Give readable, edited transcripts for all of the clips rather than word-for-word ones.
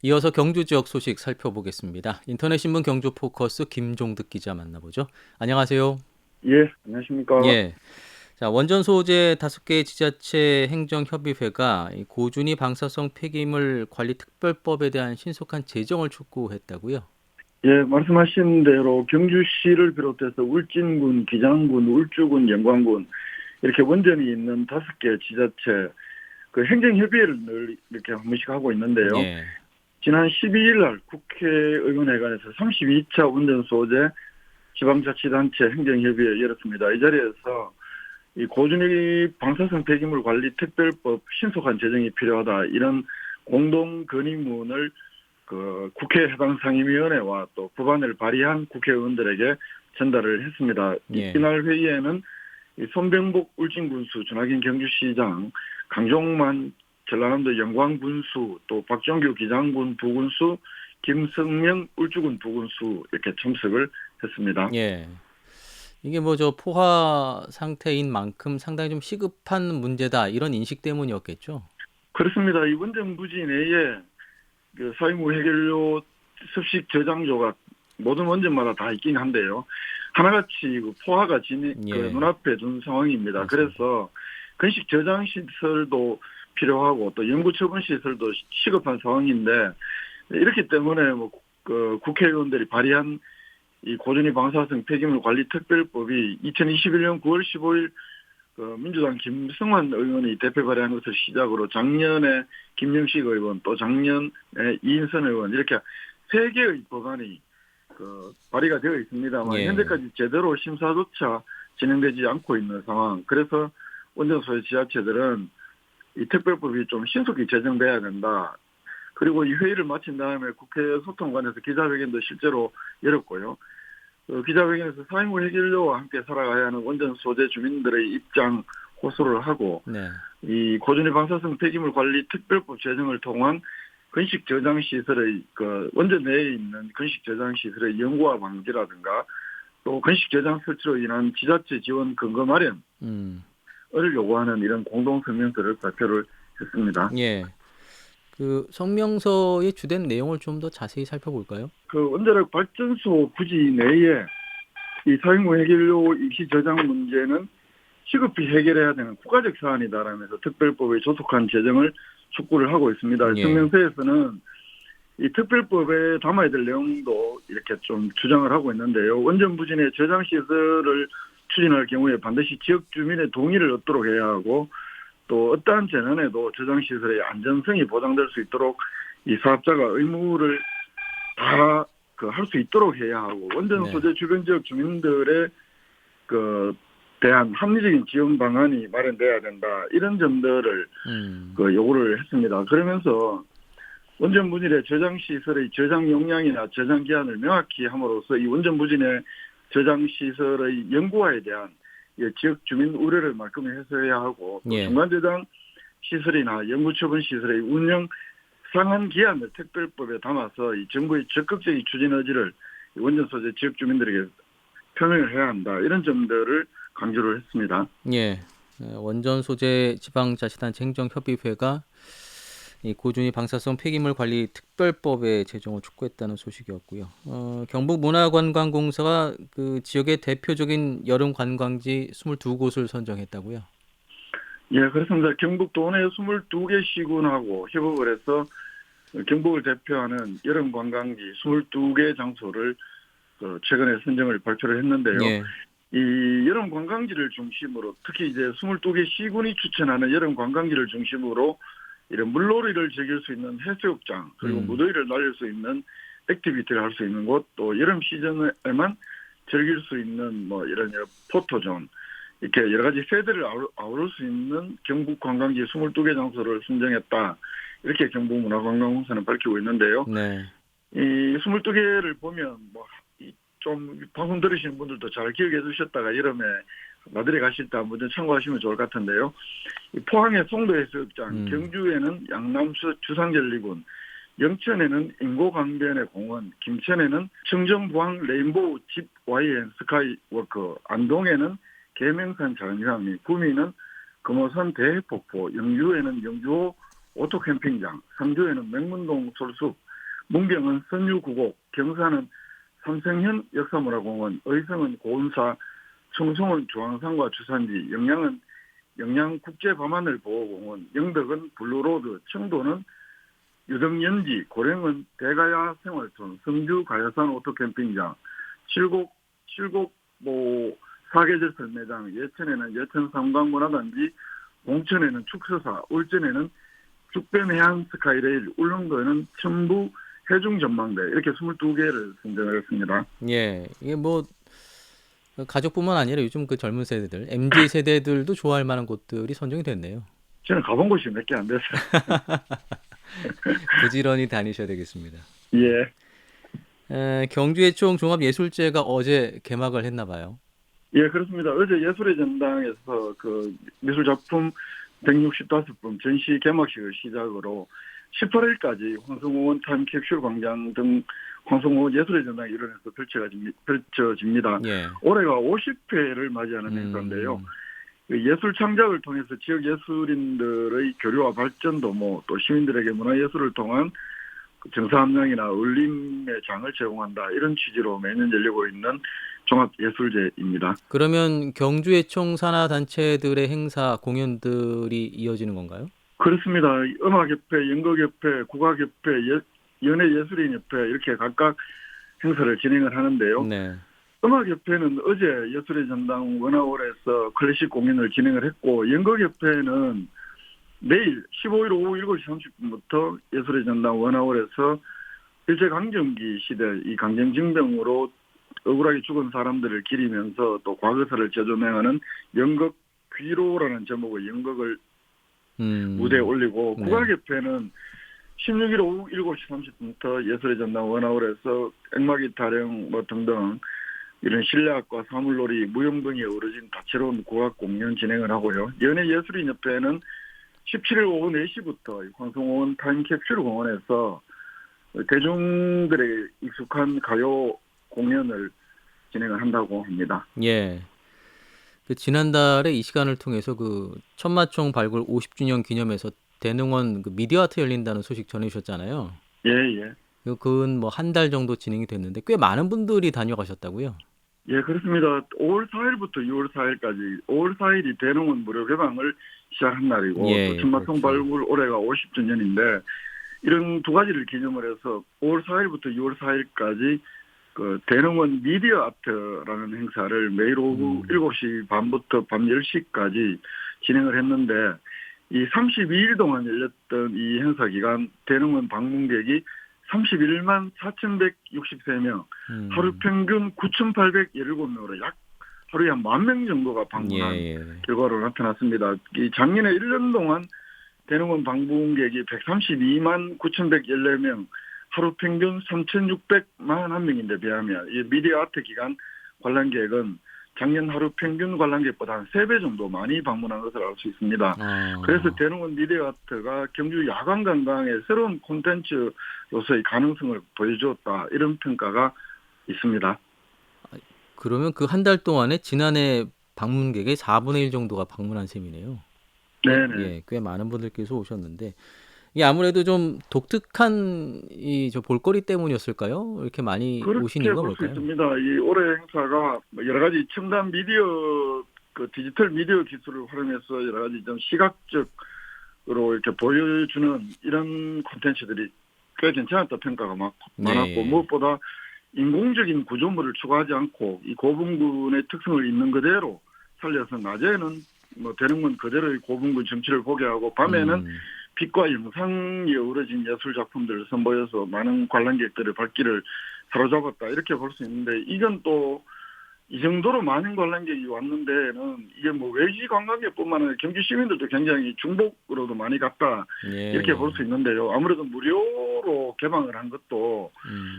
이어서 경주 지역 소식 살펴보겠습니다. 인터넷 신문 경주 포커스 김종득 기자 만나보죠. 안녕하세요. 예, 안녕하십니까. 예. 자, 원전 소재 5개 지자체 행정협의회가 이 고준위 방사성 폐기물 관리 특별법에 대한 신속한 제정을 촉구했다고요. 예, 말씀하신 대로 경주시를 비롯해서 울진군, 기장군, 울주군, 영광군 이렇게 원전이 있는 5개 지자체 그 행정협의회를 늘 이렇게 한 번씩 하고 있는데요. 예. 지난 12일 날 국회의원회관에서 32차 원전 소재 지방자치단체 행정협의회 열었습니다. 이 자리에서 이 고준위 방사성 폐기물 관리 특별법 신속한 제정이 필요하다 이런 공동 건의문을 국회 해당 상임위원회와 또 법안을 발의한 국회의원들에게 전달을 했습니다. 예. 이날 회의에는 이 손병복 울진군수, 전학인 경주시장, 강종만 전라남도 영광군수, 또 박정규 기장군 부군수, 김성명 울주군 부군수 이렇게 참석을 했습니다. 예. 이게 뭐 저 포화 상태인 만큼 상당히 좀 시급한 문제다 이런 인식 때문이었겠죠. 그렇습니다. 이 원전 부지 내에 사유무 해결료 습식 저장소가 모든 원전마다 다 있긴 한데요. 하나같이 포화가 예. 눈앞에 둔 상황입니다. 맞습니다. 그래서 건식 저장 시설도 필요하고 또 연구 처분 시설도 시급한 상황인데 이렇기 때문에 국회의원들이 발의한 이 고준위 방사성 폐기물 관리 특별법이 2021년 9월 15일 민주당 김승환 의원이 대표 발의한 것을 시작으로 작년에 김영식 의원 또 작년에 이인선 의원 이렇게 3개의 법안이 발의가 되어 있습니다만 예. 현재까지 제대로 심사조차 진행되지 않고 있는 상황. 그래서 원전 소재 지자체들은 이 특별법이 좀 신속히 제정돼야 된다. 그리고 이 회의를 마친 다음에 국회 소통관에서 기자회견도 실제로 열었고요. 기자회견에서 사회무 해결료와 함께 살아가야 하는 원전 소재 주민들의 입장 호소를 하고 네. 이 고준위 방사성 폐기물 관리 특별법 제정을 통한 건식 저장 시설의 원전 내에 있는 건식 저장 시설의 연구와 방지라든가 또 건식 저장 설치로 인한 지자체 지원 근거 마련을 음. 요구하는 이런 공동 성명서를 발표를 했습니다. 예. 그 성명서의 주된 내용을 좀 더 자세히 살펴볼까요? 원자력 발전소 부지 내에 이 사용무 해결료 임시 저장 문제는 시급히 해결해야 되는 국가적 사안이다라면서 특별법의 조속한 제정을 촉구를 하고 있습니다. 예. 성명서에서는 이 특별법에 담아야 될 내용도 이렇게 좀 주장을 하고 있는데요. 원전 부지 내 저장 시설을 추진할 경우에 반드시 지역 주민의 동의를 얻도록 해야 하고 또 어떠한 재난에도 저장 시설의 안전성이 보장될 수 있도록 이 사업자가 의무를 다 할 수 있도록 해야 하고 원전 네. 소재 주변 지역 주민들의 대한 합리적인 지원 방안이 마련돼야 된다. 이런 점들을 음. 요구를 했습니다. 그러면서 원전 부진의 저장 시설의 저장 용량이나 저장 기한을 명확히 함으로써 이 원전 부진의 저장 시설의 연구화에 대한 지역 주민 우려를 말끔히 해소해야 하고 또 예. 중간 저장 시설이나 연구 처분 시설의 운영 상한 기한을 특별법에 담아서 이 정부의 적극적인 추진 의지를 원전 소재 지역 주민들에게 표명을 해야 한다. 이런 점들을 강조를 했습니다. 예. 원전 소재 지방자치단체 행정협의회가 이 고준위 방사성 폐기물 관리 특별법의 제정을 촉구했다는 소식이었고요. 경북문화관광공사가 그 지역의 대표적인 여름 관광지 22곳을 선정했다고요. 예, 그렇습니다. 경북 도내 22개 시군하고 협업을 해서 경북을 대표하는 여름 관광지 22개 장소를 최근에 선정을 발표를 했는데요. 예. 이 여름 관광지를 중심으로 특히 이제 22개 시군이 추천하는 여름 관광지를 중심으로 이런 물놀이를 즐길 수 있는 해수욕장 그리고 음. 무더위를 날릴 수 있는 액티비티를 할 수 있는 곳 또 여름 시즌에만 즐길 수 있는 이런 포토존 이렇게 여러 가지 세대를 아우를 수 있는 경북 관광지 22개 장소를 선정했다. 이렇게 경북문화관광공사는 밝히고 있는데요. 네. 이 22개를 보면 좀 방송 들으시는 분들도 잘 기억해 두셨다가 여름에 나들이 가실 때 한번 참고하시면 좋을 것 같은데요. 포항의 송도해수욕장, 음. 경주에는 양남수 주상절리군, 영천에는 인고강변의 공원, 김천에는 청정부항 레인보우 집 YN 스카이워크, 안동에는 계명산 자연휴양림, 구미는 금호산 대해폭포, 영주에는 영주호 오토캠핑장, 상주에는 맹문동 솔숲, 문경은 선유구곡, 경산은 삼성현 역사문화공원, 의성은 고운사, 청송은 중앙산과 주산지, 영양은 영양국제밤하늘보호공원, 영덕은 블루로드, 청도는 유등연지, 고령은 대가야 생활촌, 성주 가야산 오토캠핑장, 칠곡 사계절 설매장, 예천에는 예천 삼광문화단지, 공천에는 축서사, 울전에는 죽변해안 스카이레일, 울릉도에는 첨부 해중전망대 이렇게 22개를 선정했습니다. 예, 이게 뭐 가족뿐만 아니라 요즘 그 젊은 세대들, MZ 세대들도 좋아할 만한 곳들이 선정이 됐네요. 저는 가본 곳이 몇 개 안 됐어요. 부지런히 다니셔야 되겠습니다. 예. 경주예총 종합예술제가 어제 개막을 했나 봐요. 예, 그렇습니다. 어제 예술의 전당에서 그 미술작품 165품 전시 개막식을 시작으로 18일까지 황성호원 타임캡슐 광장 등 황성호원 예술의 전당 일원에서 펼쳐집니다. 예. 올해가 50회를 맞이하는 행사인데요. 예술 창작을 통해서 지역 예술인들의 교류와 발전도 또 시민들에게 문화예술을 통한 정사함양이나 울림의 장을 제공한다. 이런 취지로 매년 열리고 있는 종합예술제입니다. 그러면 경주예총 산하 단체들의 행사 공연들이 이어지는 건가요? 그렇습니다. 음악협회, 연극협회, 국악협회, 연예예술인협회 이렇게 각각 행사를 진행을 하는데요. 네. 음악협회는 어제 예술의 전당 원아홀에서 클래식 공연을 진행을 했고, 연극협회는 내일 15일 오후 7시 30분부터 예술의 전당 원아홀에서 일제강점기 시대 이 강점징병으로 억울하게 죽은 사람들을 기리면서 또 과거사를 재조명하는 연극 귀로라는 제목의 연극을 무대에 올리고, 네. 국악협회는 16일 오후 7시 30분부터 예술의 전당 원아홀에서 액마기 타령 등등 이런 실내악과 사물놀이, 무용 등이 어우러진 다채로운 국악 공연 진행을 하고요. 연예예술인협회는 17일 오후 4시부터 황성호원 타임캡슐 공원에서 대중들의 익숙한 가요 공연을 진행을 한다고 합니다. 예. 그 지난달에 이 시간을 통해서 그 천마총 발굴 50주년 기념해서 대능원 그 미디어 아트 열린다는 소식 전해주셨잖아요. 예. 그건 뭐 한 달 정도 진행이 됐는데 꽤 많은 분들이 다녀가셨다고요? 예, 그렇습니다. 5월 4일부터 6월 4일까지 5월 4일이 대능원 무료 개방을 시작한 날이고 또 천마총 그렇죠. 발굴 올해가 50주년인데 이런 두 가지를 기념을 해서 5월 4일부터 6월 4일까지 그 대능원 미디어 아트라는 행사를 매일 오후 7시 반부터 밤 10시까지 진행을 했는데 이 32일 동안 열렸던 이 행사 기간 대능원 방문객이 31만 4,163명, 하루 평균 9,817명으로 약 하루에 한 10,000명 정도가 방문한 결과로 나타났습니다. 이 작년에 1년 동안 대능원 방문객이 132만 9,114명, 하루 평균 3,641명인데 비하면 이 미디어 아트 기간 관람객은 작년 하루 평균 관람객보다 한 3배 정도 많이 방문한 것을 알 수 있습니다. 그래서 대능원 미디어 아트가 경주 야간 관광의 새로운 콘텐츠로서의 가능성을 보여주었다. 이런 평가가 있습니다. 그러면 그 한 달 동안에 지난해 방문객의 4분의 1 정도가 방문한 셈이네요. 네네. 예, 꽤 많은 분들께서 오셨는데 이게 아무래도 좀 독특한 이 저 볼거리 때문이었을까요? 이렇게 많이 오신 그렇게 이유가 볼 수 뭘까요? 있습니다. 이 올해 행사가 여러 가지 첨단 미디어, 그 디지털 미디어 기술을 활용해서 여러 가지 좀 시각적으로 이렇게 보여주는 이런 콘텐츠들이 꽤 괜찮았다 평가가 많았고 무엇보다 인공적인 구조물을 추가하지 않고 이 고분군의 특성을 있는 그대로 살려서 낮에는 대능원 그대로의 고분군 정치를 보게 하고 밤에는 빛과 영상이 어우러진 예술 작품들을 선보여서 많은 관람객들의 발길을 사로잡았다. 이렇게 볼 수 있는데 이건 또 이 정도로 많은 관람객이 왔는데는 이게 외지 관광객뿐만 아니라 경주 시민들도 굉장히 중복으로도 많이 갔다. 이렇게 볼 수 있는데요. 아무래도 무료로 개방을 한 것도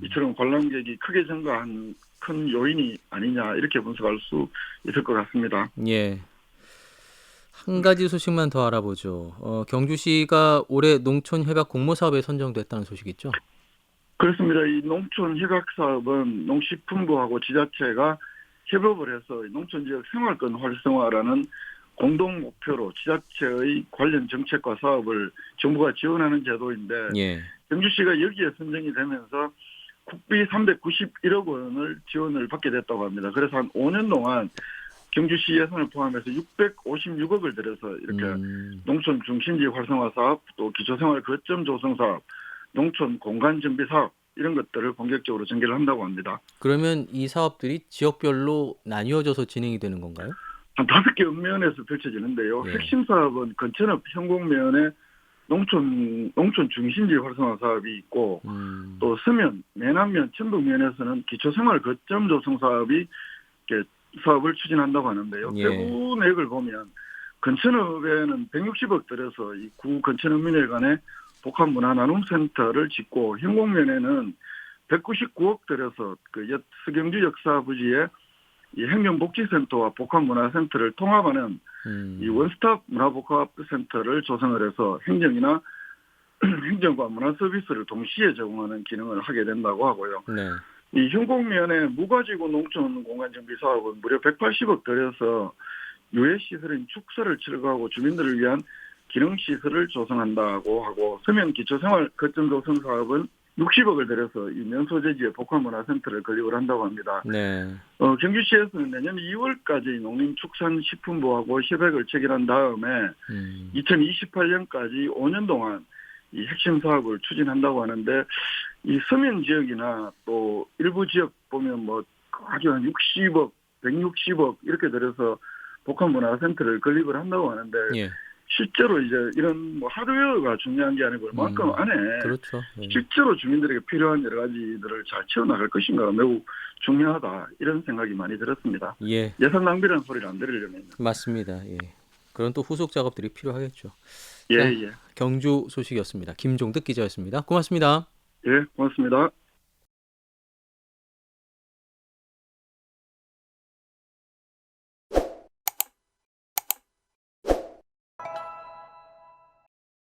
이처럼 관람객이 크게 증가한 큰 요인이 아니냐 이렇게 분석할 수 있을 것 같습니다. 예. 한 가지 소식만 더 알아보죠. 경주시가 올해 농촌 협약 공모 사업에 선정됐다는 소식 있죠? 그렇습니다. 이 농촌 협약 사업은 농식품부하고 지자체가 협업을 해서 농촌 지역 생활권 활성화라는 공동 목표로 지자체의 관련 정책과 사업을 정부가 지원하는 제도인데 예. 경주시가 여기에 선정이 되면서 국비 391억 원을 지원을 받게 됐다고 합니다. 그래서 한 5년 동안 경주시 예산을 포함해서 656억을 들여서 이렇게 농촌 중심지 활성화 사업, 또 기초생활 거점 조성 사업, 농촌 공간 정비 사업 이런 것들을 본격적으로 전개를 한다고 합니다. 그러면 이 사업들이 지역별로 나뉘어져서 진행이 되는 건가요? 한 5개 읍면에서 펼쳐지는데요. 예. 핵심 사업은 건천읍 현곡면에 농촌 중심지 활성화 사업이 있고 또 서면, 내남면, 천북면에서는 기초생활 거점 조성 사업이 이렇게 사업을 추진한다고 하는데요. 예. 세부 내역을 보면 건천읍에는 160억 들여서 이 구 건천읍민회관에 복합문화 나눔센터를 짓고 현곡면에는 199억 들여서 그 서경주 역사부지에 이 행정복지센터와 복합문화센터를 통합하는 이 원스톱 문화복합센터를 조성을 해서 행정과 문화 서비스를 동시에 제공하는 기능을 하게 된다고 하고요. 네. 이 현곡면의 무가지구 농촌 공간 정비 사업은 무려 180억 들여서 유해시설인 축사를 철거하고 주민들을 위한 기능시설을 조성한다고 하고 서면 기초생활 거점 조성 사업은 60억을 들여서 이 면소재지에 복합문화센터를 건립을 한다고 합니다. 네. 경주시에서는 내년 2월까지 농림축산식품부하고 협약을 체결한 다음에 2028년까지 5년 동안 이 핵심 사업을 추진한다고 하는데 이 서면 지역이나 또 일부 지역 보면 뭐 아주 한 60억, 160억 이렇게 들여서 복합문화센터를 건립을 한다고 하는데 예. 실제로 이제 이런 뭐 하드웨어가 중요한 게 아니고 그만큼 안에 그렇죠. 예. 실제로 주민들에게 필요한 여러 가지들을 잘 채워나갈 것인가가 매우 중요하다 이런 생각이 많이 들었습니다. 예. 예산 낭비라는 소리를 안 들으려면. 맞습니다. 예. 그런 또 후속 작업들이 필요하겠죠. 예, 자, 예. 경주 소식이었습니다. 김종득 기자였습니다. 고맙습니다. 예, 고맙습니다.